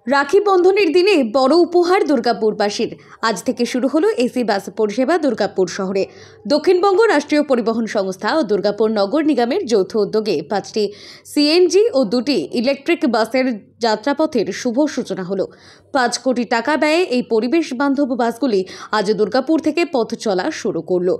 রাখি বন্ধনের দিনে বড় উপহার দুর্গাপুরবাসীর। আজ থেকে শুরু হলো এসি বাস পরিষেবা দুর্গাপুর শহরে। দক্ষিণবঙ্গ রাষ্ট্রীয় পরিবহন সংস্থা ও দুর্গাপুর নগর নিগমের যৌথ উদ্যোগে 5টি সিএনজি ও 2টি ইলেকট্রিক বাসের যাত্রাপথের শুভ সূচনা হলো। 5 কোটি টাকা ব্যয়ে এই পরিবেশ বান্ধব বাসগুলি আজ দুর্গাপুর থেকে পথ চলা শুরু করলো।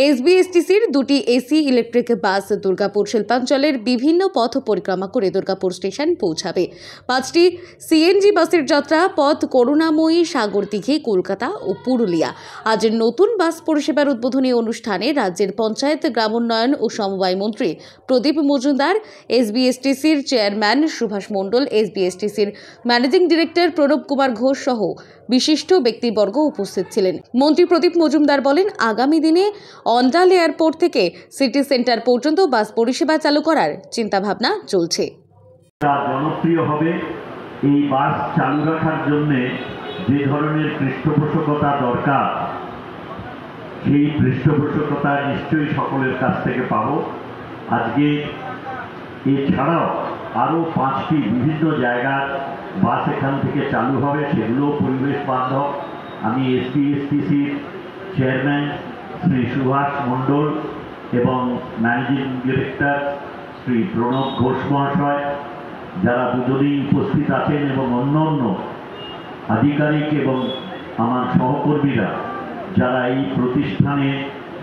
এসবিএসটিসির 2টি এসি ইলেকট্রিক বাস দুর্গাপুর শিল্পাঞ্চলের বিভিন্ন পথ পরিক্রমা করে দুর্গাপুর স্টেশন পৌঁছাবে। 5টি সিএনজি বাসের যাত্রা পথ করুণাময়ী, সাগরদিঘি, কলকাতা ও পুরুলিয়া। আজ নতুন বাস পরিষেবার উদ্বোধনী অনুষ্ঠানে রাজ্যের পঞ্চায়েত, গ্রামোন্নয়ন ও সমবায় মন্ত্রী প্রদীপ মজুমদার, এসবিএসটিসির চেয়ারম্যান সুভাষ মণ্ডল, এসবিএসটিসির ম্যানেজিং ডিরেক্টর প্রণব কুমার ঘোষ সহ বিশিষ্ট ব্যক্তিবর্গ উপস্থিত ছিলেন। মন্ত্রী প্রদীপ মজুমদার বলেন, আগামী দিনে অন্ডাল এয়ারপোর্ট থেকে সিটি সেন্টার পর্যন্ত বাস পরিষেবা চালু করার চিন্তাভাবনা চলছে। জনপ্রিয় হবে এই বাস চালু রাখার জন্য যে ধরনের পৃষ্ঠপোষকতা দরকার, সেই পৃষ্ঠপোষকতা নিশ্চয়ই সকলের কাছ থেকে পাবো। আজকে এছাড়াও আরও 5টি বিভিন্ন জায়গার বাস এখান থেকে চালু হবে, সেগুলো পরিবেশ বান্ধব। আমি এসবিএসটিসির চেয়ারম্যান শ্রী সুভাষ মণ্ডল এবং ম্যানেজিং ডিরেক্টর শ্রী প্রণব ঘোষ মহাশয়, যারা দুজনেই উপস্থিত আছেন, এবং অন্য আধিকারিক এবং আমার সহকর্মীরা যারা এই প্রতিষ্ঠানে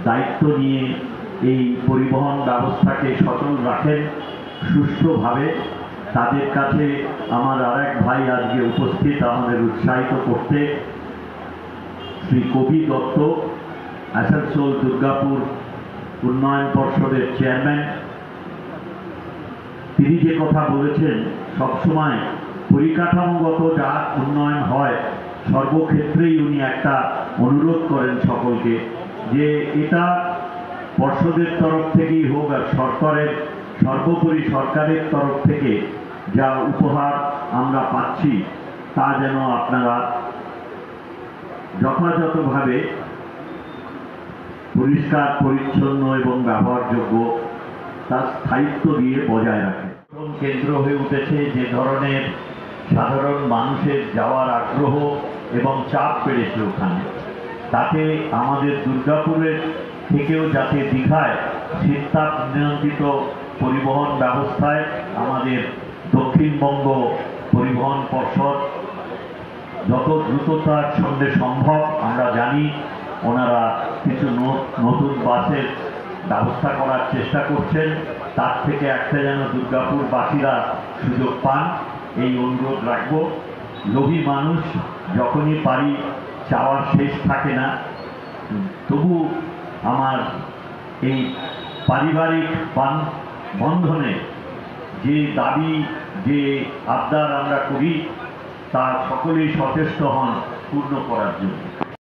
দায়িত্ব নিয়ে এই পরিবহন ব্যবস্থাকে সচল রাখেন সুষ্ঠুভাবে, তাদের কাছে আমার আরেক ভাই আজকে উপস্থিত আমাদের উৎসাহিত করতে, শ্রী কবি দত্ত, আসানসোল দুর্গাপুর উন্নয়ন পর্ষদের চেয়ারম্যান। তিনি যে কথা বলেছেন, সবসময় পরিকাঠামোগত যা উন্নয়ন হয় সর্বক্ষেত্রেই উনি একটা অনুরোধ করেন সকলকে, যে এটা পর্ষদের তরফ থেকেই হোক আর সর্বোপরি সরকারের তরফ থেকে যা উপহার আমরা পাচ্ছি তা যেন আপনারা যথাযথভাবে পরিষ্কার পরিচ্ছন্ন এবং ব্যবহারযোগ্য তার স্থায়িত্ব দিয়ে বজায় রাখে। কেন্দ্র হয়ে উঠেছে যে ধরনের সাধারণ মানুষের যাওয়ার আগ্রহ এবং চাপ বেড়েছে ওখানে, তাতে আমাদের দুর্গাপুরের থেকেও যাতে দীঘায় শীততাপ নিয়ন্ত্রিত পরিবহন ব্যবস্থায় আমাদের দক্ষিণবঙ্গ পরিবহন পর্ষদ যত দ্রুততার সঙ্গে সম্ভব, আমরা জানি ওনারা কিছু নতুন বাসের ব্যবস্থা করার চেষ্টা করছেন, তার থেকে একটা যেন দুর্গাপুরবাসীরা সুযোগ পান, এই অনুরোধ রাখব। লোভী মানুষ যখনই পারি, চাওয়ার শেষ থাকে না। তবু আমার এই পারিবারিক বন্ধনে যে দাবি, যে আবদার আমরা করি, তা সকলেই সচেষ্ট হন পূর্ণ করার জন্য।